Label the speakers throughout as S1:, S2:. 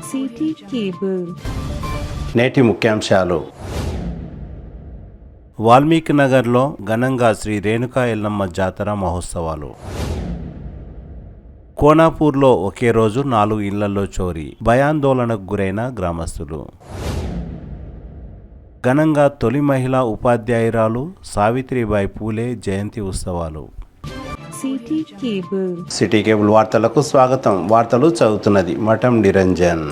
S1: City cable.
S2: నేటి ముఖ్యాంశాలు. వాల్మీకి నగర్లో ఘనంగా శ్రీ రేణుకా ఎల్లమ్మ జాతర మహోత్సవాలు. కోనాపూర్లో ఒకే రోజు 4 ఇళ్లలో చోరీ, భయాందోళనకు గురైన గ్రామస్తులు. ఘనంగా తొలి మహిళా ఉపాధ్యాయురాలు సావిత్రిబాయి పూలే జయంతి ఉత్సవాలు. సిటీ కేబుల్ వార్తలకు స్వాగతం. వార్తలు చదువుతున్నది మఠం నిరంజన్.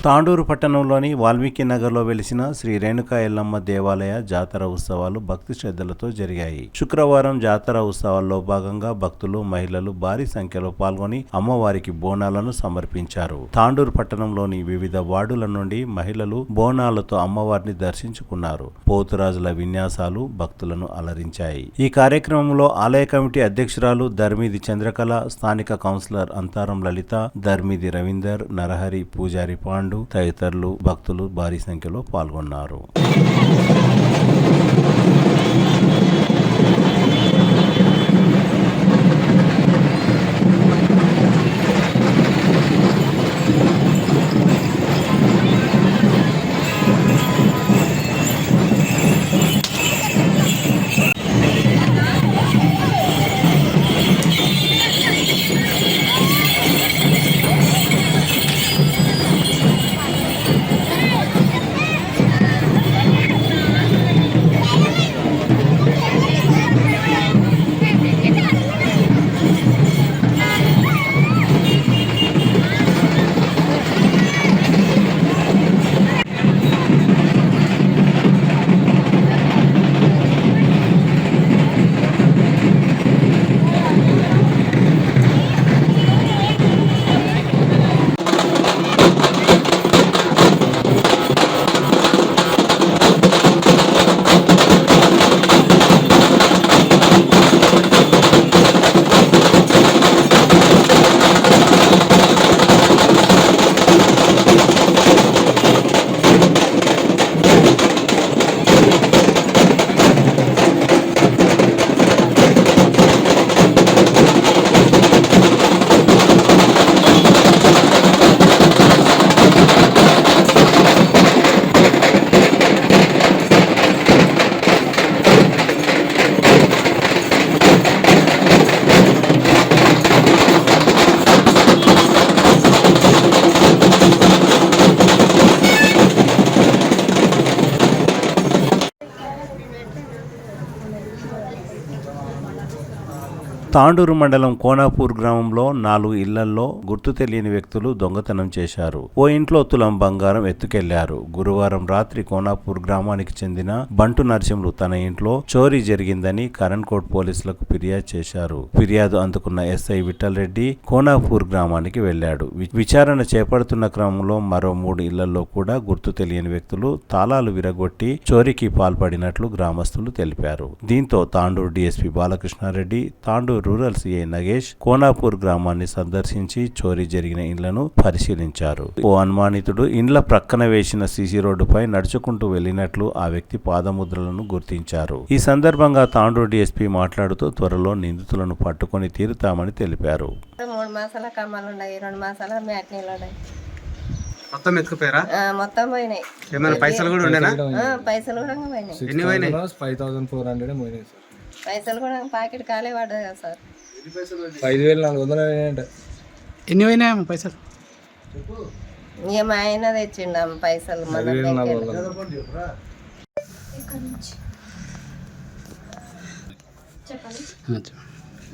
S2: తాండూరు పట్టణంలోని వాల్మీకి నగర్లో వెలిసిన శ్రీ రేణుకా ఎల్లమ్మ దేవాలయ జాతర ఉత్సవాలు భక్తి శ్రద్ధలతో జరిగాయి. శుక్రవారం జాతర ఉత్సవాల్లో భాగంగా భక్తులు, మహిళలు భారీ సంఖ్యలో పాల్గొని అమ్మవారికి బోనాలను సమర్పించారు. తాండూరు పట్టణంలోని వివిధ వార్డుల నుండి మహిళలు బోనాలతో అమ్మవారిని దర్శించుకున్నారు. పోతురాజుల విన్యాసాలు భక్తులను అలరించాయి. ఈ కార్యక్రమంలో ఆలయ కమిటీ అధ్యక్షురాలు ధర్మిది చంద్రకళ, స్థానిక కౌన్సిలర్ అంతారం లలిత, ధర్మిది రవీందర్, నరహరి, పూజారి పాండు తదితరులు భక్తులు భారీ సంఖ్యలో పాల్గొన్నారు. తాండూరు మండలం కోనాపూర్ గ్రామంలో 4 ఇళ్లలో గుర్తు తెలియని వ్యక్తులు దొంగతనం చేశారు. ఓ ఇంట్లో తులం బంగారం ఎత్తుకెళ్లారు. గురువారం రాత్రి కోనాపూర్ గ్రామానికి చెందిన బంటు నరసింహులు తన ఇంట్లో చోరీ జరిగిందని కరణ్కోట్ పోలీసులకు ఫిర్యాదు చేశారు. ఫిర్యాదు అందుకున్న ఎస్ఐ విఠల్ రెడ్డి కోనాపూర్ గ్రామానికి వెళ్లాడు. విచారణ చేపడుతున్న క్రమంలో మరో 3 ఇళ్లలో కూడా గుర్తు తెలియని వ్యక్తులు తాళాలు విరగొట్టి చోరీకి పాల్పడినట్లు గ్రామస్తులు తెలిపారు. దీంతో Tandur DSP Balakrishna Reddy, Tandur rural CI Nagesh Konapur గ్రామాన్ని సందర్శించి చోరీ జరిగిన ఇండ్లను పరిశీలించారు. ఓ అనుమానితుడు ఇండ్ల ప్రక్కన వేసిన సీసీ రోడ్డుపై నడుచుకుంటూ వెళ్లినట్లు ఆ వ్యక్తి పాదముద్రలను గుర్తించారు. ఈ సందర్భంగా తాండూరు డీఎస్పీ మాట్లాడుతూ త్వరలో నిందితులను పట్టుకొని తీరుతామని తెలిపారు.
S3: 3 మాసాల కమ్మలు ఉన్నాయి, 2 మాసాల మ్యాట్నీలు ఉన్నాయి.
S4: మొత్తం ఎత్తుకుపోయారా?
S3: మొత్తం పోయినాయి.
S4: ఏమైనా పైసలు కూడా ఉండేనా?
S3: పైసలు కూడా పోయినాయి.
S4: ఎన్ని పోయినాయి?
S5: 5400 పోయినాయి సార్.
S3: పైసలు కూడా ప్యాకెట్ ఖాళీ పడ్డది కదా సార్.
S5: 5400
S4: ఎన్ని పోయినాయి పైసలు?
S3: ఇక మా ఆయన తెచ్చిండు పైసలు.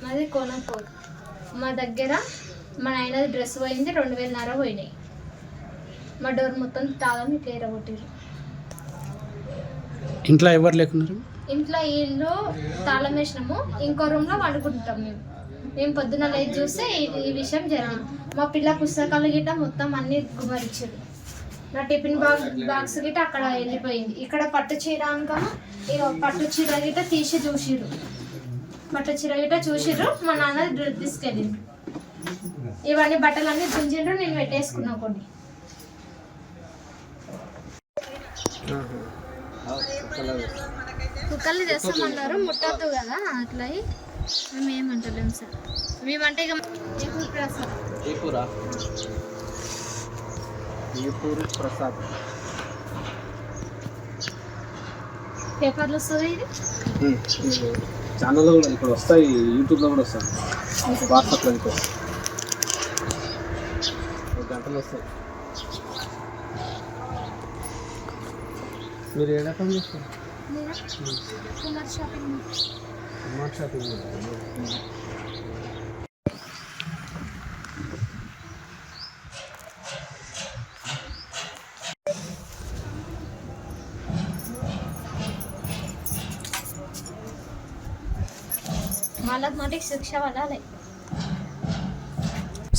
S6: మాది కోనాపూర్. మా దగ్గర మా నాయనది డ్రెస్ పోయింది, 2000 పోయినాయి. మా డోర్ మొత్తం తాళం ఇట్లా ఎరగొట్టారు.
S4: ఇంట్లో ఎవరు లేకున్నారు?
S6: ఇంట్లో ఇల్లు తాళం వేసినాము, ఇంకో రూమ్లో వండుకుంటాం. మేము పొద్దున్న లేచి చూస్తే ఈ విషయం జరిగింది. మా పిల్ల పుస్తకాలు గిట్ట మొత్తం అన్ని గుమరించారు. నా టిఫిన్ బాక్స్ గిట్ట అక్కడ వెళ్ళిపోయింది. ఇక్కడ పట్టు చీర అంకా పట్టు చీర గిట్ట తీసి చూసిర్రు. పట్టు చీర గిట్ట చూసిర్రు. మా నాన్న డ్రెస్ తీసుకెళ్ళిండు. ఇవన్నీ బట్టలన్నీ గుంజిండ్రు. నేను పెట్టేసుకున్నా కొన్ని. కుక్కల్ని చేస్తామన్నారు, ముట్టద్దు కదా అట్లా. మేము ఏమంటలేము సార్. మేమంటే ఇక
S5: ఏపూరి ప్రసాద్.
S6: పేపర్లు వస్తుంది ఇది
S5: ఛానల్లో కూడా ఇక్కడ వస్తాయి, యూట్యూబ్లో కూడా వస్తాయి, వాట్సాప్లో ఇంకా గంటలు వస్తాయి. మీరు ఏ రకం చేస్తారు?
S6: కుమార్ షాపింగ్.
S5: Smart shopping.
S6: మాలకు శిక్ష వడాలి.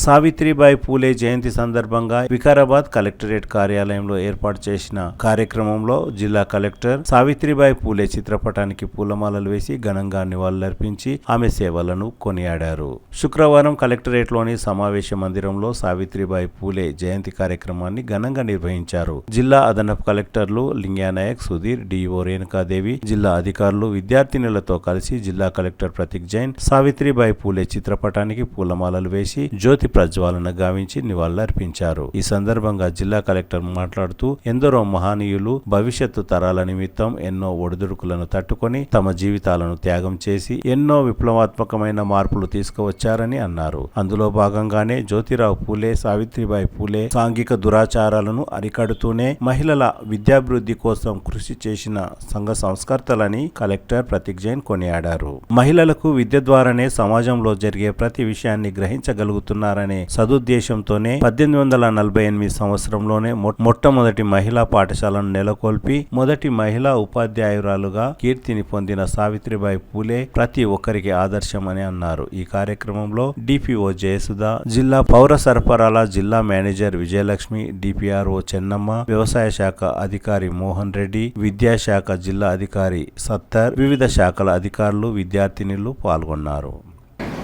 S2: సావిత్రిబాయి పూలే జయంతి సందర్భంగా వికారాబాద్ కలెక్టరేట్ కార్యాలయంలో ఏర్పాటు చేసిన కార్యక్రమంలో జిల్లా కలెక్టర్ సావిత్రిబాయి పూలే చిత్రపటానికి పూలమాలలు వేసి ఘనంగా నివాళులర్పించి ఆమె సేవలను కొనియాడారు. శుక్రవారం కలెక్టరేట్లోని సమావేశ మందిరంలో సావిత్రిబాయి పూలే జయంతి కార్యక్రమాన్ని ఘనంగా నిర్వహించారు. జిల్లా అదనపు కలెక్టర్లు లింగానాయక్, సుధీర్, డిఓ రేణుకాదేవి, జిల్లా అధికారులు, విద్యార్థినులతో కలిసి జిల్లా కలెక్టర్ ప్రతీక్ జైన్ సావిత్రిబాయి పూలే చిత్రపటానికి పూలమాలలు వేసి జ్యోతి ప్రజ్వాలన గావించి నివాళులర్పించారు. ఈ సందర్భంగా జిల్లా కలెక్టర్ మాట్లాడుతూ ఎందరో మహనీయులు భవిష్యత్తు తరాల నిమిత్తం ఎన్నో ఒడిదుడుకులను తట్టుకొని తమ జీవితాలను త్యాగం చేసి ఎన్నో విప్లవాత్మకమైన మార్పులు తీసుకువచ్చారని అన్నారు. అందులో భాగంగానే జ్యోతిరావు పూలే, సావిత్రిబాయి పూలే సాంఘిక దురాచారాలను అరికడుతూనే మహిళల విద్యాభివృద్ధి కోసం కృషి చేసిన సంఘ సంస్కర్తలని కలెక్టర్ ప్రతీక్ జైన్ కొనియాడారు. మహిళలకు విద్య ద్వారానే సమాజంలో జరిగే ప్రతి విషయాన్ని గ్రహించగలుగుతున్నారనే సదుద్దేశంతోనే 1848 సంవత్సరంలోనే మొట్టమొదటి మహిళా పాఠశాలను నెలకొల్పి మొదటి మహిళా ఉపాధ్యాయురాలుగా కీర్తిని పొందిన సావిత్రిబాయి పూలే ప్రతి ఒక్కరికి ఆదర్శమని అన్నారు. ఈ కార్యక్రమంలో డిపిఓ జయసుధ, జిల్లా పౌర సరఫరాల జిల్లా మేనేజర్ విజయలక్ష్మి, డిపిఆర్ఓ చెన్నమ్మ, వ్యవసాయ శాఖ అధికారి మోహన్ రెడ్డి, విద్యాశాఖ జిల్లా అధికారి సత్తర్, వివిధ శాఖల అధికారులు, విద్యార్థినులు పాల్గొన్నారు.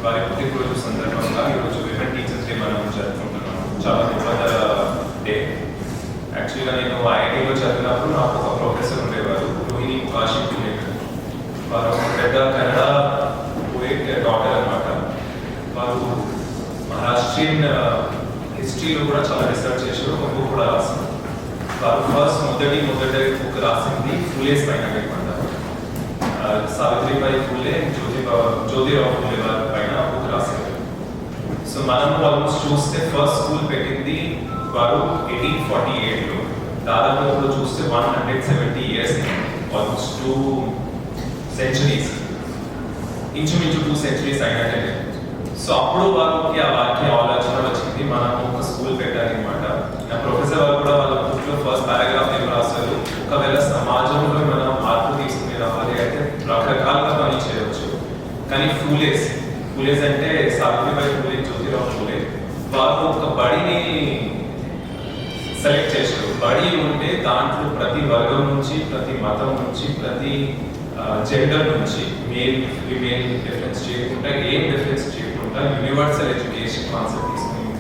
S1: వారి పుట్టినరోజు సందర్భంగా ఈరోజు విమెన్ టీచర్స్ డే మనం జరుపుకుంటున్నాము. చాలా గొప్ప డే. యాక్చువల్గా నేను ఐఐటీలో చదివినప్పుడు నాకు ఒక ప్రొఫెసర్ ఉండేవారు, రోహిణి కాశీ పూలే. వారు పెద్ద కన్నడ పోయిట్ డాక్టర్ అనమాట. వారు మహారాష్ట్రియన్ హిస్టరీలో కూడా చాలా రీసెర్చ్ చేశారు, ఒక బుక్ కూడా రాశారు. వారు మొదటి బుక్ రాసింది ఫూలేస్ పైన అనమాట. సావిత్రిబాయి పూలే, జ్యోతిరావు పూలే వారి పైన బుక్ రాశారు. సో మనం ఆల్మోస్ట్ చూస్తే ఫస్ట్ స్కూల్ పెట్టింది వారు 1848లో. దాదాపు ఇప్పుడు చూస్తే 170 years, ఆల్మోస్ట్ 2 centuries, ఇంచుమించు 2 centuries అయినట్టే. సో అప్పుడు వారికి ఆలోచన వచ్చింది, మనం ఒక స్కూల్ పెట్టాలి అనమాట. నా ప్రొఫెసర్ వారు కూడా వాళ్ళ బుక్లో ఫస్ట్ పారాగ్రాఫ్ ఏం రాశారు, ఒకవేళ సమాజంలో మనం మార్పు తీసుకుని రావాలి అయితే రకరకాలుగా పని చేయవచ్చు. కానీ ఫూలేస్ అంటే సావిత్రిబాయి పూలే, జ్యోతిరావు పూలే వారు ఒక బడిని సెలెక్ట్ చేశారు. బడి ఉంటే దాంట్లో ప్రతి వర్గం నుంచి, ప్రతి మతం నుంచి, ప్రతి జెండర్ నుంచి, మేల్ ఫీమేల్ డిఫరెన్స్ చేయకుండా, ఏం డిఫరెన్స్ చేయకుండా యూనివర్సల్ ఎడ్యుకేషన్ కాన్సెప్ట్ తీసుకుని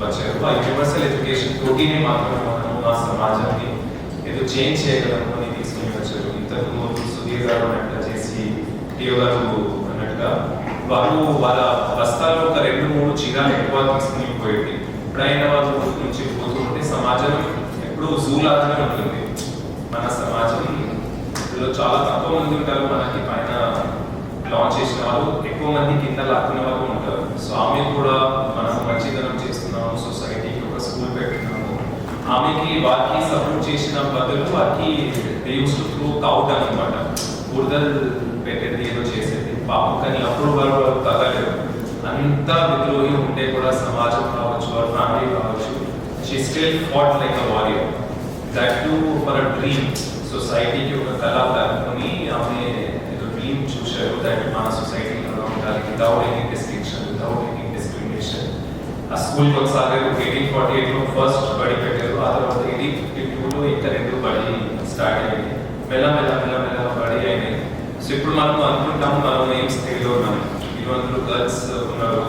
S1: వచ్చారు. ఆ యూనివర్సల్ ఎడ్యుకేషన్ తోటినే మాత్రమే మనం ఆ సమాజాన్ని ఏదో చేంజ్ చేయగలము అని తీసుకుని వచ్చారు. ఇంతకు ముందు సుధీర్ గారు అన్నట్టుగా చేసి టీఓ గారు అన్నట్టుగా వారు వాళ్ళ బస్తాల్లో ఒక 2-3 చీరాలు ఎక్కువ తీసుకుని పోయేది. ఎప్పుడైనా వాళ్ళు ఊరి నుంచి పోతుంటే సమాజం ఎప్పుడు జూలాగానే ఉంటుంది. మన సమాజం ఇందులో చాలా తక్కువ మంది ఉంటారు, మనకి పైన లాంచ్ చేసిన వాళ్ళు ఎక్కువ మంది కింద లాక్కున్న వాళ్ళు ఉంటారు. సో ఆమె కూడా మనం మంచితనం చేస్తున్నాము, సొసైటీకి ఒక స్కూల్ పెట్టున్నాము. ఆమెకి వారికి సపోర్ట్ చేసిన బదులు వారికి యూస్ టు త్రూ కౌట్ అనమాట, బురదలు పెట్టేది ఏదో చేసేది పాపం. కానీ అప్పుడు వారు తగ్గలేదు. అంతా విద్రోహి ఉంటే కూడా సమాజం కావచ్చు, వారి ఫ్యామిలీ కావచ్చు, she still fought like a warrior. That too for a dream. సొసైటీకి ఒక కళ కనుకొని ఆమె ఏదో డ్రీమ్ చూశారు, దట్ మన సొసైటీలో ఉండాలి without any distinction, without any discrimination. ఆ స్కూల్ కొనసాగారు. 1848లో ఫస్ట్ బడి పెట్టారు. ఆ తర్వాత 1852లో ఇంకా 2 బడి స్టార్ట్ అయ్యింది. మెల్ల బడి అయినాయి. సో ఇప్పుడు మనం అనుకుంటాము మనం ఏం స్థితిలో ఉన్నాం, 200 గర్ల్స్ ఉన్నారు.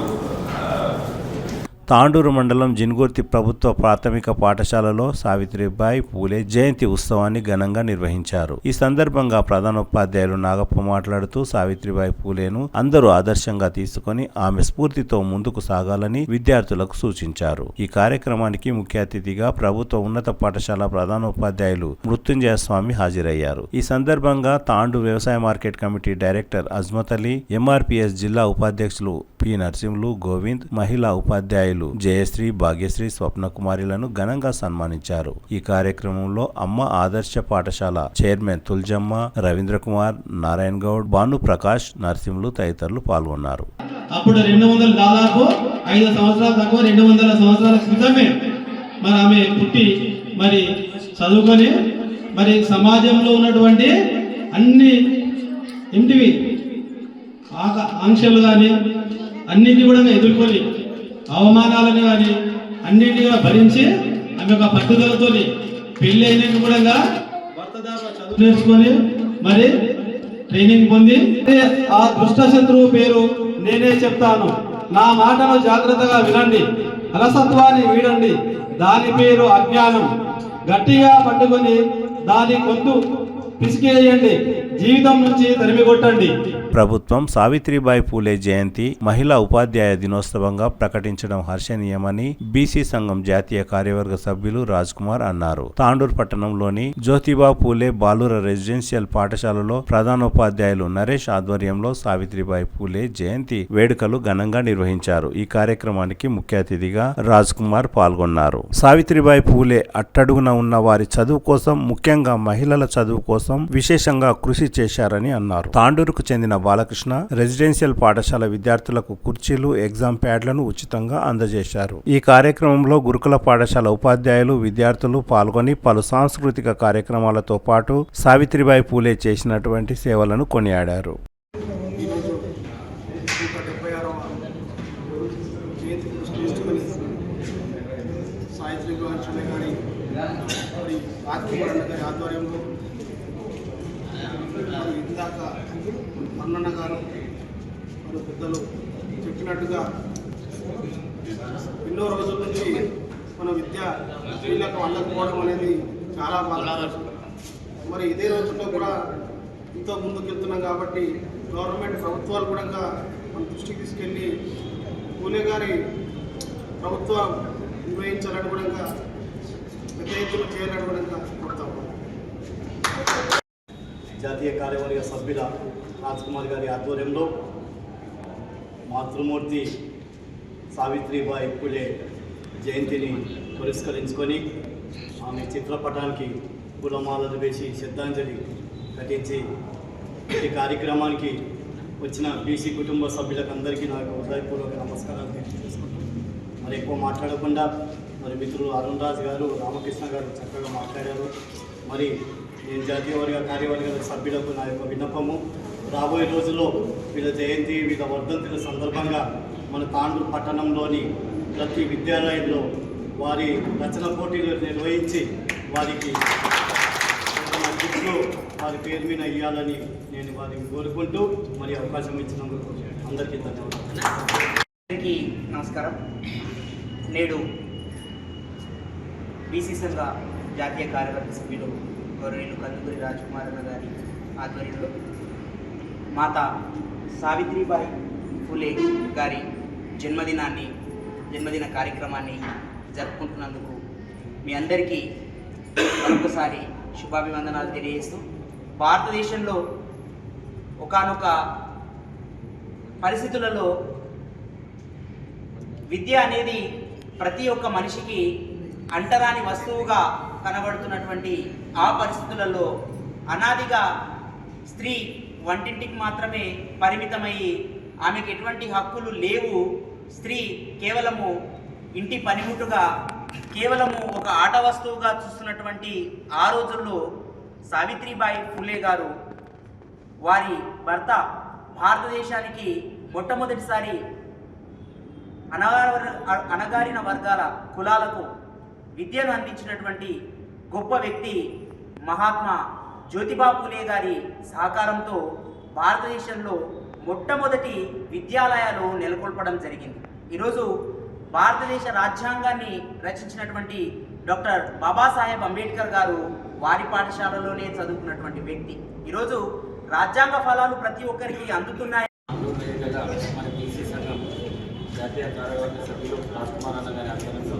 S2: తాండూరు మండలం జిన్గుర్తి ప్రభుత్వ ప్రాథమిక పాఠశాలలో సావిత్రిబాయి పూలే జయంతి ఉత్సవాన్ని ఘనంగా నిర్వహించారు. ఈ సందర్భంగా ప్రధానోపాధ్యాయులు నాగప్ప మాట్లాడుతూ సావిత్రిబాయి పూలేను అందరూ ఆదర్శంగా తీసుకొని ఆమె స్ఫూర్తితో ముందుకు సాగాలని విద్యార్థులకు సూచించారు. ఈ కార్యక్రమానికి ముఖ్య అతిథిగా ప్రభుత్వ ఉన్నత పాఠశాల ప్రధానోపాధ్యాయులు మృత్యుంజయ స్వామి హాజరయ్యారు. ఈ సందర్భంగా తాండూ వ్యవసాయ market committee director Azmat Ali, MRPS జిల్లా ఉపాధ్యక్షులు పి నరసింహులు, గోవింద్, మహిళా ఉపాధ్యాయులు జయశ్రీ, భాగ్యశ్రీ, స్వప్నకుమారిలను ఘనంగా సన్మానించారు. ఈ కార్యక్రమంలో అమ్మ ఆదర్శ పాఠశాల చైర్మన్ తుల్జమ్మ, రవీంద్ర కుమార్, నారాయణ గౌడ్, భాను ప్రకాష్, నరసింహులు తదితరులు పాల్గొన్నారు.
S7: అప్పుడు 200 దాదాపు 5 సంవత్సరాల తక్కువ 200 సంవత్సరాల క్రితమే మరి ఆమె పుట్టి మరి చదువుకొని మరి సమాజంలో ఉన్నటువంటి అన్ని ఏంటివి ఆంక్షలు కానీ అన్నింటినీ కూడా ఎదుర్కొని అవమానాలను కానీ అన్నింటినీ కూడా భరించి ఆమె ఒక పట్టుదలతో పెళ్లి అయినాక కూడా భర్త దాకా చదువు నేర్చుకొని మరి ట్రైనింగ్ పొంది ఆ దుష్ట శత్రువు పేరు నేనే చెప్తాను, నా మాటను జాగ్రత్తగా వినండి, అలసత్వాన్ని వీడండి, దాని పేరు అజ్ఞానం, గట్టిగా పట్టుకొని దాని గొంతు పిసికేయండి, జీవితం నుంచి తరిమికొట్టండి.
S2: ప్రభుత్వం సావిత్రిబాయి పూలే జయంతి మహిళా ఉపాధ్యాయ దినోత్సవంగా ప్రకటించడం హర్షణీయమని బీసీ సంఘం జాతీయ కార్యవర్గ సభ్యులు రాజ్ కుమార్ అన్నారు. తాండూరు పట్టణంలోని జ్యోతిబా పూలే బాలుర రెసిడెన్షియల్ పాఠశాలలో ప్రధానోపాధ్యాయులు నరేష్ ఆధ్వర్యంలో సావిత్రిబాయి పూలే జయంతి వేడుకలు ఘనంగా నిర్వహించారు. ఈ కార్యక్రమానికి ముఖ్య అతిథిగా రాజ్ కుమార్ పాల్గొన్నారు. సావిత్రిబాయి పూలే అట్టడుగున ఉన్న వారి చదువు కోసం, ముఖ్యంగా మహిళల చదువు కోసం విశేషంగా కృషి చేశారని అన్నారు. తాండూరుకు చెందిన బాలకృష్ణ రెసిడెన్షియల్ పాఠశాల విద్యార్థులకు కుర్చీలు, ఎగ్జామ్ ప్యాడ్లను ఉచితంగా అందజేశారు. ఈ కార్యక్రమంలో గురుకుల పాఠశాల ఉపాధ్యాయులు, విద్యార్థులు పాల్గొని పలు సాంస్కృతిక కార్యక్రమాలతో పాటు సావిత్రిబాయి పూలే చేసినటువంటి సేవలను కొనియాడారు.
S8: ఇందాక అన్నన్న గారు మరియు పెద్దలు చెప్పినట్టుగా ఎన్నో రోజుల నుంచి మన విద్య స్త్రీలకు అందకపోవడం అనేది చాలా బాగా, మరి ఇదే రోజుల్లో కూడా ఎంతో ముందుకు వెళ్తున్నాం కాబట్టి గవర్నమెంట్ ప్రభుత్వాలు కూడా మన దృష్టికి తీసుకెళ్ళి పూలే గారి ప్రభుత్వం నిర్వహించాలని కూడా పెద్ద ఎత్తున చేయాలని కూడా కోరుతాము.
S9: జాతీయ కార్యవర్గ సభ్యుల రాజ్ కుమార్ గారి ఆధ్వర్యంలో మాతృమూర్తి సావిత్రిబాయి పూలే జయంతిని పురస్కరించుకొని ఆమె చిత్రపటానికి పూలమాలలు వేసి శ్రద్ధాంజలి ఘటించి ఈ కార్యక్రమానికి వచ్చిన బీసీ కుటుంబ సభ్యులకు అందరికీ నాకు హృదయపూర్వక నమస్కారాలు తెలియజేసుకుంటాను. మరి ఎక్కువ మాట్లాడకుండా మరి మిత్రులు అరుణ్ రాజ్ గారు, రామకృష్ణ గారు చక్కగా మాట్లాడారు. మరి నేను జాతీయ వర్గ కార్యవర్గ సభ్యులకు నా యొక్క విన్నపము, రాబోయే రోజుల్లో వీళ్ళ జయంతి, వీళ్ళ వర్ధంతుల సందర్భంగా మన తాండూరు పట్టణంలోని ప్రతి విద్యాలయంలో వారి రచన పోటీలు నిర్వహించి వారికి గిఫ్ట్లు వారి పేరు మీద ఇవ్వాలని నేను వారిని కోరుకుంటూ మరి అవకాశం ఇచ్చినందుకు అందరికీ ధన్యవాదాలు.
S10: అందరికీ నమస్కారం. నేడు బీసీ సంఘ జాతీయ కార్యవర్గ సభ్యులు గౌరవనీయులు కందుకూరి రాజ్ కుమార్ అన్న గారి ఆధ్వర్యంలో మాత సావిత్రిబాయి పూలే గారి జన్మదిన కార్యక్రమాన్ని జరుపుకుంటున్నందుకు మీ అందరికీ మరొకసారి శుభాభివందనాలు తెలియజేస్తూ, భారతదేశంలో ఒకానొక పరిస్థితులలో విద్య అనేది ప్రతి ఒక్క మనిషికి అంటరాని వస్తువుగా కనబడుతున్నటువంటి ఆ పరిస్థితులలో అనాదిగా స్త్రీ వంటింటికి మాత్రమే పరిమితమయ్యి ఆమెకు ఎటువంటి హక్కులు లేవు. స్త్రీ కేవలము ఇంటి పనిముట్టుగా, కేవలము ఒక ఆట వస్తువుగా చూస్తున్నటువంటి ఆ రోజుల్లో సావిత్రిబాయి పూలే గారు వారి భర్త భారతదేశానికి మొట్టమొదటిసారి అణగారిన వర్గాల కులాలకు విద్యను అందించినటువంటి గొప్ప వ్యక్తి మహాత్మా జ్యోతిబా పూలే గారి సహకారంతో భారతదేశంలో మొట్టమొదటి విద్యాలయాలు నెలకొల్పడం జరిగింది. ఈరోజు భారతదేశ రాజ్యాంగాన్ని రచించినటువంటి డాక్టర్ బాబాసాహెబ్ అంబేద్కర్ గారు వారి పాఠశాలలోనే చదువుకున్నటువంటి వ్యక్తి. ఈరోజు రాజ్యాంగ ఫలాలు ప్రతి ఒక్కరికి అందుతున్నాయి.
S11: మన బీసీ సంఘం జాతీయ కార్యవర్గ సభ్యులు రాజ్కుమార్ అన్న గారి ఆధ్వర్యంలో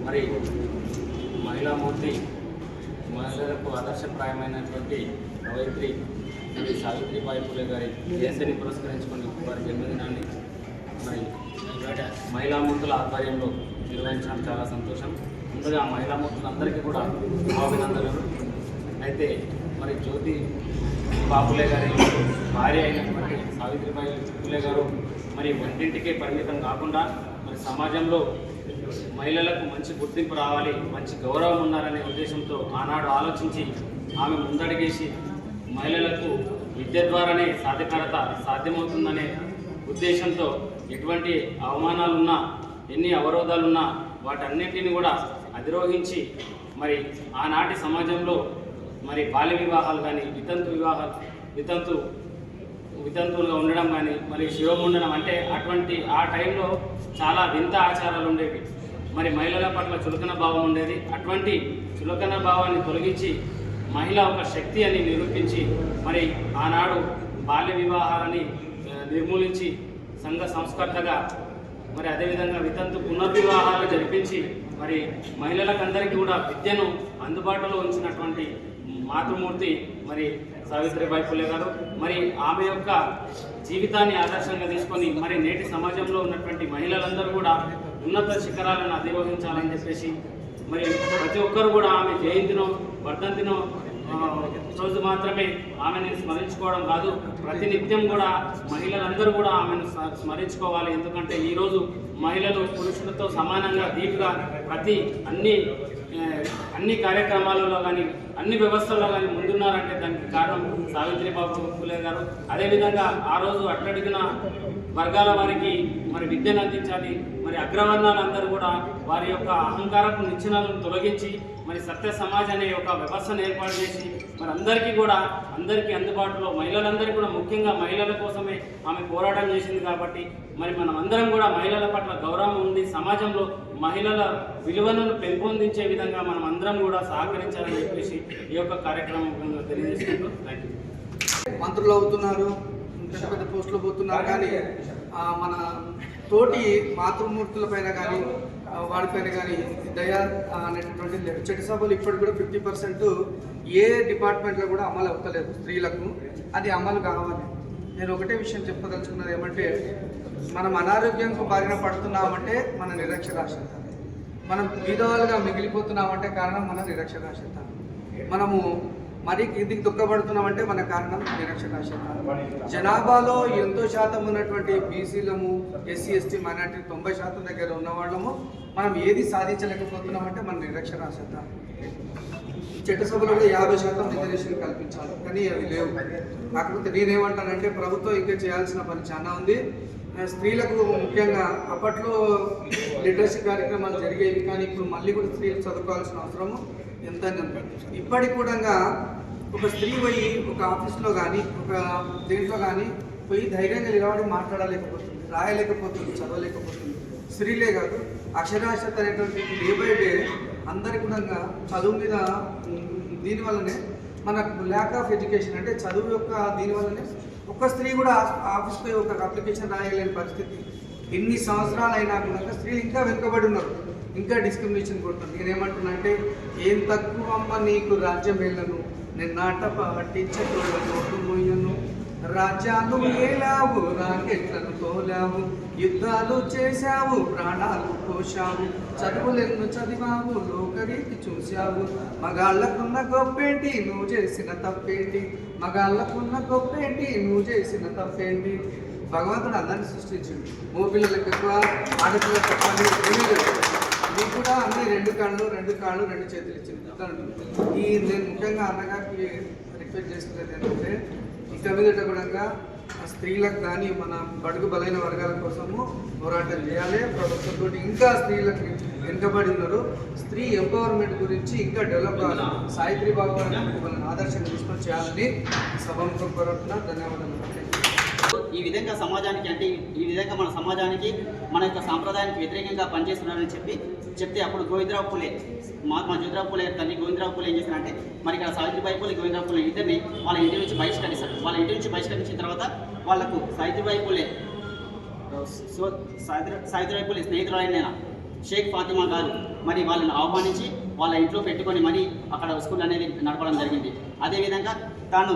S11: మరి మహిళామూర్తి మహిళలకు ఆదర్శప్రాయమైనటువంటి కవయిత్రి శ్రీ సావిత్రిబాయి పూలే గారి జయంతిని పురస్కరించుకొని వారి జన్మదినాన్ని మరి మహిళామూర్తుల ఆధ్వర్యంలో నిర్వహించడం చాలా సంతోషం. ముందుగా మహిళామూర్తులందరికీ కూడా అభినందనలు. అయితే మరి జ్యోతి బాపులే గారి భార్య అయినటువంటి సావిత్రిబాయి పూలే గారు మరి వంటింటికే పరిమితం కాకుండా మరి సమాజంలో మహిళలకు మంచి గుర్తింపు రావాలి, మంచి గౌరవం ఉన్నారనే ఉద్దేశంతో ఆనాడు ఆలోచించి ఆమె ముందడిగేసి మహిళలకు విద్య ద్వారానే సాధికారత సాధ్యమవుతుందనే ఉద్దేశంతో ఎటువంటి అవమానాలున్నా ఎన్ని అవరోధాలున్నా వాటన్నిటిని కూడా అధిరోహించి మరి ఆనాటి సమాజంలో మరి బాల్య వివాహాలు కానీ వితంతువులుగా ఉండడం కానీ మరి శిరోముండనం అంటే అటువంటి ఆ టైంలో చాలా వింత ఆచారాలు ఉండేవి. మరి మహిళల పట్ల చులకన భావం ఉండేది. అటువంటి చులకన భావాన్ని తొలగించి మహిళ ఒక శక్తి అని నిరూపించి మరి ఆనాడు బాల్య వివాహాలని నిర్మూలించి సంఘ సంస్కర్తగా మరి అదేవిధంగా వితంతు పునర్వివాహాలు జరిపించి మరి మహిళలకందరికీ కూడా విద్యను అందుబాటులో ఉంచినటువంటి మాతృమూర్తి మరి సావిత్రిబాయి పూలే గారు. మరి ఆమె యొక్క జీవితాన్ని ఆదర్శంగా తీసుకొని మరి నేటి సమాజంలో ఉన్నటువంటి మహిళలందరూ కూడా ఉన్నత శిఖరాలను అధిరోహించాలని చెప్పేసి మరి ప్రతి ఒక్కరు కూడా ఆమె జయంతినో వర్ధంతినో రోజు మాత్రమే ఆమెను స్మరించుకోవడం కాదు, ప్రతినిత్యం కూడా మహిళలందరూ కూడా ఆమెను స్మరించుకోవాలి. ఎందుకంటే ఈరోజు మహిళలు పురుషులతో సమానంగా ధీటుగా ప్రతి అన్ని కార్యక్రమాలలో కానీ అన్ని వ్యవస్థల్లో కానీ ముందున్నారంటే దానికి కారణం సావిత్రిబాయి పూలే గారు. అదేవిధంగా ఆ రోజు అట్టడిగిన వర్గాల వారికి మరి విద్యను అందించాలి. మరి అగ్రవర్ణాలందరూ కూడా వారి యొక్క అహంకారపు నిచ్చెనలను తొలగించి మరి సత్య సమాజ్ అనే ఒక వ్యవస్థను ఏర్పాటు చేసి మరి అందరికీ అందుబాటులో మహిళలందరికీ కూడా ముఖ్యంగా మహిళల కోసమే ఆమె పోరాటం చేసింది. కాబట్టి మరి మనం అందరం కూడా మహిళల పట్ల గౌరవం ఉండి సమాజంలో మహిళల విలువలను పెంపొందించే విధంగా మనం అందరం కూడా సహకరించాలని చెప్పేసి ఈ యొక్క కార్యక్రమం తెలియజేసుకుంటూ థ్యాంక్ యూ.
S8: మంత్రులు అవుతున్నారు, పెద్ద పెద్ద పోస్టులు పోతున్నారు, కానీ మన తోటి మాతృమూర్తుల పైన కానీ వాడిపైన కానీ దయా అనేటటువంటి లేదు. చట్టసభలు ఇప్పటికి కూడా 50% ఏ డిపార్ట్మెంట్లో కూడా అమలు అవుతలేదు స్త్రీలకు. అది అమలు కావాలి. నేను ఒకటే విషయం చెప్పదలుచుకున్నది ఏమంటే, మనం అనారోగ్యంకు బారిన పడుతున్నామంటే మన నిరక్షరాస్యత, మనం బీదవాళ్ళుగా మిగిలిపోతున్నామంటే కారణం మన నిరక్షరాస్యత, మనము మరి కిందికి దుఃఖపడుతున్నామంటే మన కారణం నిరక్షరాస్యత. జనాభాలో ఎంతో శాతం ఉన్నటువంటి బీసీలము, ఎస్సీ ఎస్టీ మైనార్టీ 90% దగ్గర ఉన్నవాళ్ళము మనం ఏది సాధించలేకపోతున్నామంటే మన నిరక్షరాస్యత. చట్టసభలో 50% రిజర్వేషన్ కల్పించాలి, కానీ అవి లేవు. కాకపోతే నేనేమంటానంటే ప్రభుత్వం ఇంకా చేయాల్సిన పని చాలా ఉంది. స్త్రీలకు ముఖ్యంగా అప్పట్లో లిటరసీ కార్యక్రమాలు జరిగేవి, కానీ ఇప్పుడు మళ్ళీ కూడా స్త్రీలు చదువుకోవాల్సిన అవసరము ఎంతైనా. ఇప్పటికి కూడా ఒక స్త్రీ పోయి ఒక ఆఫీస్లో కానీ ఒక దేంట్లో కానీ పోయి ధైర్యంగా నిలబడి మాట్లాడలేకపోతుంది, రాయలేకపోతుంది, చదవలేకపోతుంది. స్త్రీలే కాదు, అక్షరాస్యత అనేటువంటి డే బై డే అందరి కూడా చదువు మీద దీనివల్లనే మనకు ల్యాక్ ఆఫ్ ఎడ్యుకేషన్ అంటే చదువు యొక్క దీనివల్లనే ఒక్క స్త్రీ కూడా ఆఫీస్పై ఒక అప్లికేషన్ రాయలేని పరిస్థితి. ఎన్ని సంవత్సరాలు అయినా కూడా స్త్రీలు ఇంకా వెనుకబడి ఉన్నారు, ఇంకా డిస్క్రిమినేషన్ కొడుతుంది. నేనేమంటున్నా అంటే, ఏం తక్కువ అమ్మ నీకు రాజ్యం వెళ్ళను, నిన్నాట పట్టించను మొయ్యను, రాజ్యాలు ఏలావు, రాకెట్లను తోలావు, యుద్ధాలు చేశావు, ప్రాణాలు పోశావు, చదువులెన్ను చదివావు, లోకరీతి చూశావు, మగాళ్ళకున్న గొప్పేంటి నువ్వు చేసిన తప్పేంటి, మగాళ్ళకున్న గొప్పేంటి నువ్వు చేసిన తప్పేంటి. భగవంతుడు అందరినీ సృష్టించింది, మగపిల్లలకు ఎక్కువ ఆడపిల్లలకు తక్కువ ఏమీ లేదు. మీకు కూడా అన్ని 2 కళ్ళు 2 కాళ్ళు 2 చేతులు ఇచ్చింది. నేను ముఖ్యంగా అన్నగారికి రిక్వెస్ట్ చేస్తున్నది ఏంటంటే, ఇక మీదట కూడా స్త్రీలకు కానీ మన బడుగు బలైన వర్గాల కోసము పోరాటం చేయాలి. ప్రభుత్వంతో ఇంకా స్త్రీలకు వెనుకబడి ఉన్నారు. స్త్రీ ఎంపవర్మెంట్ గురించి ఇంకా డెవలప్ కావాలి. సావిత్రిబాయి వాళ్ళని ఆదర్శంగా తీసుకొని చేయాలని సభకు కోరుతున్నా. ధన్యవాదాలు.
S10: ఈ విధంగా సమాజానికి అంటే ఈ విధంగా మన సమాజానికి మన యొక్క సాంప్రదాయానికి వ్యతిరేకంగా పనిచేస్తున్నారని చెప్తే అప్పుడు గోవిందరావు పూలే మహాత్మా జ్యోతిరావు పూలే తల్లి గోవిందరావు పూలే ఏం చేశారంటే మరి ఇక్కడ సావిత్రిబాయి పూలే గోవిందరావు పూలే ఇద్దరిని వాళ్ళ ఇంటి నుంచి బహిష్కరిస్తారు. వాళ్ళ ఇంటి నుంచి బహిష్కరించిన తర్వాత వాళ్లకు సావిత్రిబాయి పూలే స్నేహితురాలైన షేక్ ఫాతిమా గారు మరి వాళ్ళని ఆహ్వానించి వాళ్ళ ఇంట్లో పెట్టుకొని మరి అక్కడ స్కూల్ అనేది నడపడం జరిగింది. అదేవిధంగా తాను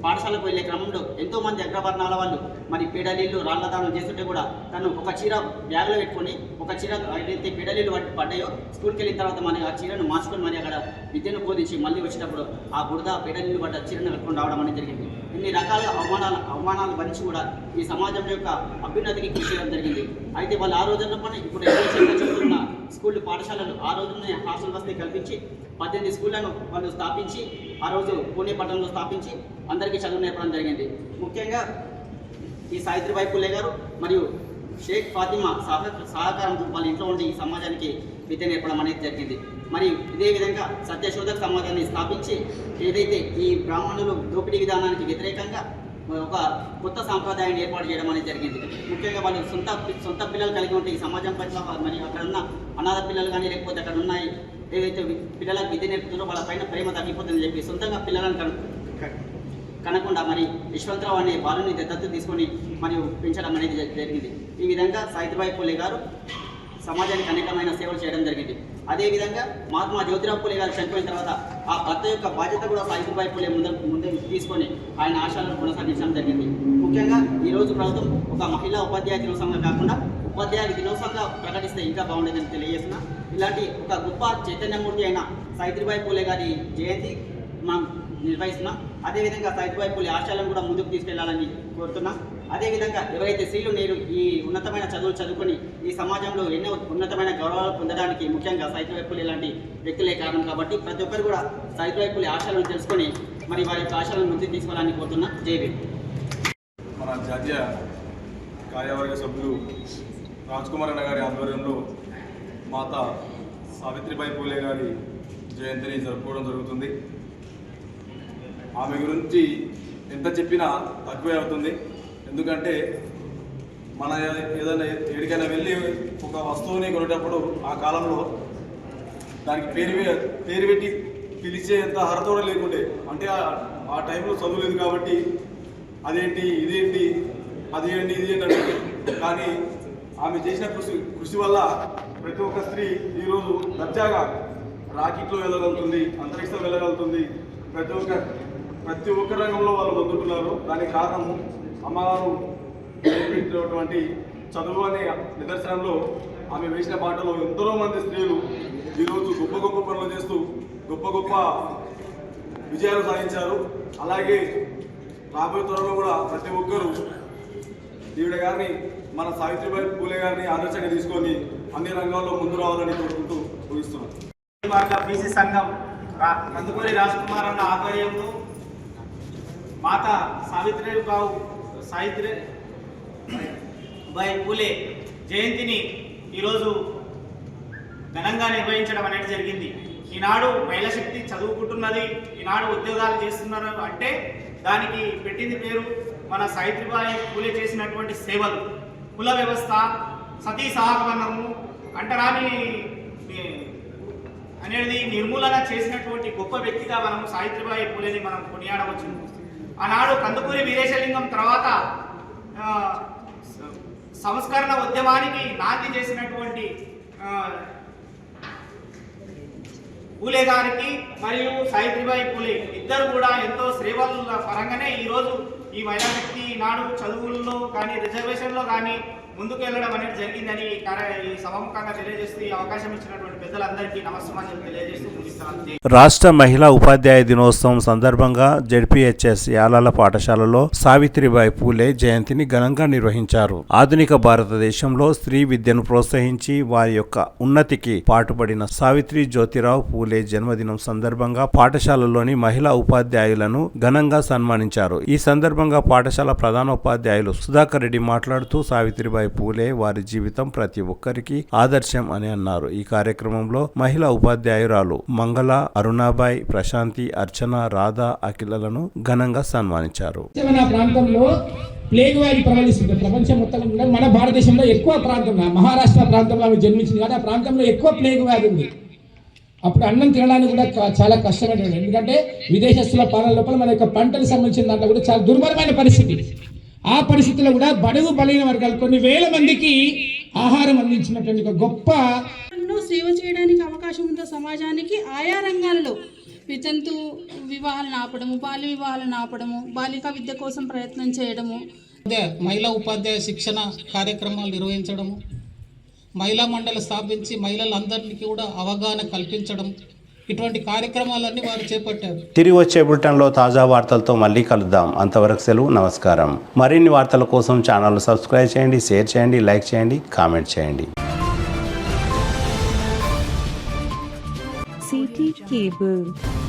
S10: పాఠశాలకు వెళ్ళే క్రమంలో ఎంతోమంది అగ్రవర్ణాల వాళ్ళు మరి పీడలీళ్ళు రాళ్ల దానం చేస్తుంటే కూడా తను ఒక చీర బ్యాగ్లో పెట్టుకొని ఒక చీర ఏదైతే పీడలీళ్ళు పడ్డాయో స్కూల్కి వెళ్ళిన తర్వాత మరి ఆ చీరను మార్చుకొని మరి అక్కడ విద్యను బోధించి మళ్ళీ వచ్చేటప్పుడు ఆ బురద పీడలీళ్ళు పడ్డ చీరను కట్టుకొని రావడం అనేది జరిగింది. ఇన్ని రకాల అవమానాలు భరించి కూడా ఈ సమాజం యొక్క అభ్యున్నతికి కృషి చేయడం జరిగింది. అయితే వాళ్ళు ఆ రోజుల్లో పని ఇప్పుడు చెబుతున్న స్కూళ్ళు పాఠశాలలు ఆ రోజునే హాస్టల్ వసతి కల్పించి 18 స్కూళ్లను వాళ్ళు స్థాపించి ఆ రోజు పూణే పట్టణంలో స్థాపించి అందరికీ చదువు నేర్పడం జరిగింది. ముఖ్యంగా ఈ సావిత్రిబాయి పూలే గారు మరియు షేక్ ఫాతిమా సహకారంతో వాళ్ళ ఇంట్లో ఉండి ఈ సమాజానికి విద్య నేర్పడం అనేది జరిగింది. మరియు ఇదే విధంగా సత్యశోధక సమాజాన్ని స్థాపించి ఏదైతే ఈ బ్రాహ్మణులు దోపిడీ విధానానికి వ్యతిరేకంగా ఒక కొత్త సాంప్రదాయాన్ని ఏర్పాటు చేయడం అనేది జరిగింది. ముఖ్యంగా వాళ్ళు సొంత పిల్లలు కలిగి ఉంటే ఈ సమాజం పట్ల మరి అక్కడ ఉన్న అనాథ పిల్లలు కానీ లేకపోతే అక్కడ ఉన్న ఏదైతే పిల్లలకు విద్య నేర్పుతుందో వాళ్ళ పైన ప్రేమ తగ్గిపోతుందని చెప్పి సొంతంగా పిల్లలను కనకుండా మరి యశ్వంతరావు అనే బాలుని దత్తత తీసుకొని మరియు పెంచడం అనేది జరిగింది. ఈ విధంగా సావిత్రిబాయి పూలే గారు సమాజానికి అనేకమైన సేవలు చేయడం జరిగింది. అదేవిధంగా మహాత్మా జ్యోతిరావు పూలే గారు చనిపోయిన తర్వాత ఆ భర్త యొక్క బాధ్యత కూడా సావిత్రిబాయి పూలే ముందు తీసుకొని ఆయన ఆశయాలను కొనసాగించడం జరిగింది. ముఖ్యంగా ఈరోజు ప్రభుత్వం ఒక మహిళా ఉపాధ్యాయ దినోత్సవంగా కాకుండా ఉపాధ్యాయ దినోత్సవంగా ప్రకటిస్తే ఇంకా బాగుండేదని తెలియజేస్తున్నా. ఇలాంటి ఒక గొప్ప చైతన్యమూర్తి అయిన సావిత్రిబాయి పూలే గారి జయంతి మనం నిర్వహిస్తున్నాం. అదేవిధంగా సావిత్రిబాయి పూలే ఆశయాలను కూడా ముందుకు తీసుకెళ్లాలని కోరుతున్నాం. అదేవిధంగా ఎవరైతే స్త్రీలు నేడు ఈ ఉన్నతమైన చదువులు చదువుకొని ఈ సమాజంలో ఎన్నో ఉన్నతమైన గౌరవాలు పొందడానికి ముఖ్యంగా సావిత్రిబాయి పూలే లాంటి వ్యక్తులే కారణం కాబట్టి ప్రతి ఒక్కరు కూడా సావిత్రిబాయి పూలే ఆశయాలను తెలుసుకొని మరి వారి యొక్క ఆశయాలను ముందుకు తీసుకోవాలని కోరుతున్నా. జై భీమ్.
S12: మన జాతీయ కార్యవర్గ సభ్యులు రాజ్కుమార్ అన్న గారి ఆధ్వర్యంలో మాత సావిత్రిబాయి పూలే గారి జయంతిని జరుపుకోవడం జరుగుతుంది. ఆమె గురించి ఎంత చెప్పినా తక్కువే అవుతుంది. ఎందుకంటే మన ఏదైనా ఎక్కడికైనా వెళ్ళి ఒక వస్తువుని కొనేటప్పుడు ఆ కాలంలో దానికి పేరు పెట్టి పిలిచేంత అర్హత కూడా లేకుండే. అంటే ఆ టైంలో చదువు లేదు కాబట్టి అదేంటి ఇదేంటి అదేంటి ఇది ఏంటంటే, కానీ ఆమె చేసిన కృషి వల్ల ప్రతి ఒక్క స్త్రీ ఈరోజు దర్జాగా రాకెట్లో వెళ్ళగలుగుతుంది, అంతరిక్షం వెళ్ళగలుగుతుంది. ప్రతి ఒక్క రంగంలో వాళ్ళు పొందుతున్నారు. దానికి కారణము అమ్మగారు నేర్పించినటువంటి చదువు అనే నిదర్శనంలో ఆమె వేసిన బాటలో ఎంతో మంది స్త్రీలు ఈరోజు గొప్ప పనులు చేస్తూ గొప్ప విజయాలు సాధించారు. అలాగే రాబోయే త్వరలో కూడా ప్రతి ఒక్కరూ ఈవిడ గారిని మన సావిత్రిబాయి పూలే గారిని ఆదర్శంగా తీసుకొని అన్ని రంగాల్లో ముందు రావాలని కోరుకుంటూ ముగిస్తున్నాను.
S13: బీసీ సంఘం కందుకూరి రాజ్కుమార్ అన్న ఆధ్వర్యంలో మాత సావిత్రిబాయి పూలే జయంతిని ఈరోజు ఘనంగా నిర్వహించడం అనేది జరిగింది. ఈనాడు మహిళా శక్తి చదువుకుంటున్నది, ఈనాడు ఉద్యోగాలు చేస్తున్నారు అంటే దానికి పెట్టింది పేరు మన సావిత్రిబాయి పూలే చేసినటువంటి సేవలు. కుల వ్యవస్థ, సతీ సహగమనము, అంటరాని అనేది నిర్మూలన చేసినటువంటి గొప్ప వ్యక్తిగా మనం సావిత్రిబాయి పూలేని మనం కొనియాడవచ్చు. ఆనాడు కందుకూరి వీరేశలింగం తర్వాత సంస్కరణ ఉద్యమానికి నాంది చేసినటువంటి పూలే గారికి మరియు సావిత్రిబాయి పూలే ఇద్దరు కూడా ఎంతో సేవల పరంగానే ఈరోజు ఈ మహిళా శక్తి నాడు చదువుల్లో కానీ రిజర్వేషన్లో కానీ ముందుకు వెళ్ళడం అనేది జరిగిందని ఈ సభాముఖంగా తెలియజేస్తూ ఈ అవకాశం ఇచ్చినటువంటి పెద్దలందరికీ నమస్కారం తెలియజేస్తూ ముగిస్తాను.
S2: రాష్ట్ర మహిళా ఉపాధ్యాయ దినోత్సవం సందర్భంగా జెడ్పీహెచ్ఎస్ యాలాల పాఠశాలలో సావిత్రిబాయి పూలే జయంతిని ఘనంగా నిర్వహించారు. ఆధునిక భారతదేశంలో స్త్రీ విద్యను ప్రోత్సహించి వారి యొక్క ఉన్నతికి పాటుపడిన సావిత్రి జ్యోతిరావు పూలే జన్మదినం సందర్భంగా పాఠశాలలోని మహిళా ఉపాధ్యాయులను ఘనంగా సన్మానించారు. ఈ సందర్భంగా పాఠశాల ప్రధానోపాధ్యాయులు సుధాకర్ రెడ్డి మాట్లాడుతూ సావిత్రిబాయి సావిత్రిబాయి పూలే వారి జీవితం ప్రతి ఒక్కరికి ఆదర్శం అని అన్నారు. ఈ కార్యక్రమంలో మహిళా ఉపాధ్యాయురాలు మంగళ, అరుణాబాయి, ప్రశాంతి, అర్చన, రాధ, అఖిలలను ఘనంగా సన్మానించారు.
S14: ప్రాంతంలో ప్లేగ్ వ్యాధి ప్రబలిస్తుంది. ప్రపంచం మొత్తం కూడా మన భారతదేశంలో ఎక్కువ ప్రాంతంలో, మహారాష్ట్ర ప్రాంతంలో ఆమె జన్మించింది కదా, ఆ ప్రాంతంలో ఎక్కువ ప్లేగ్ వ్యాధి ఉంది. అప్పుడు అన్నం తినడానికి కూడా చాలా కష్టమైనది. ఎందుకంటే విదేశస్తుల పాలన లోపల మన యొక్క పంటలకు సంబంధించిన దాంట్లో కూడా చాలా దుర్భరమైన పరిస్థితి. ఆ పరిస్థితుల్లో కూడా బడుగు బలైన వర్గాలు కొన్ని వేల మందికి ఆహారం అందించినటువంటి ఒక గొప్ప
S15: సేవ చేయడానికి అవకాశం ఉందో సమాజానికి ఆయా రంగాల్లో వితంతు వివాహాలను ఆపడము, బాల్య వివాహాలను ఆపడము, బాలికా విద్య కోసం ప్రయత్నం చేయడము,
S14: మహిళా ఉపాధ్యాయ శిక్షణ కార్యక్రమాలు నిర్వహించడము, మహిళా మండలి స్థాపించి మహిళలందరికీ కూడా అవగాహన కల్పించడం, ఇటువంటి కార్యక్రమాలన్నీ వారు చేపట్టారు.
S2: తిరిగి వచ్చే బులెటిన్లో తాజా వార్తలతో మళ్ళీ కలుద్దాం. అంతవరకు సెలవు, నమస్కారం. మరిన్ని వార్తల కోసం ఛానల్ సబ్స్క్రైబ్ చేయండి, షేర్ చేయండి, లైక్ చేయండి, కామెంట్ చేయండి.
S16: CT Cable.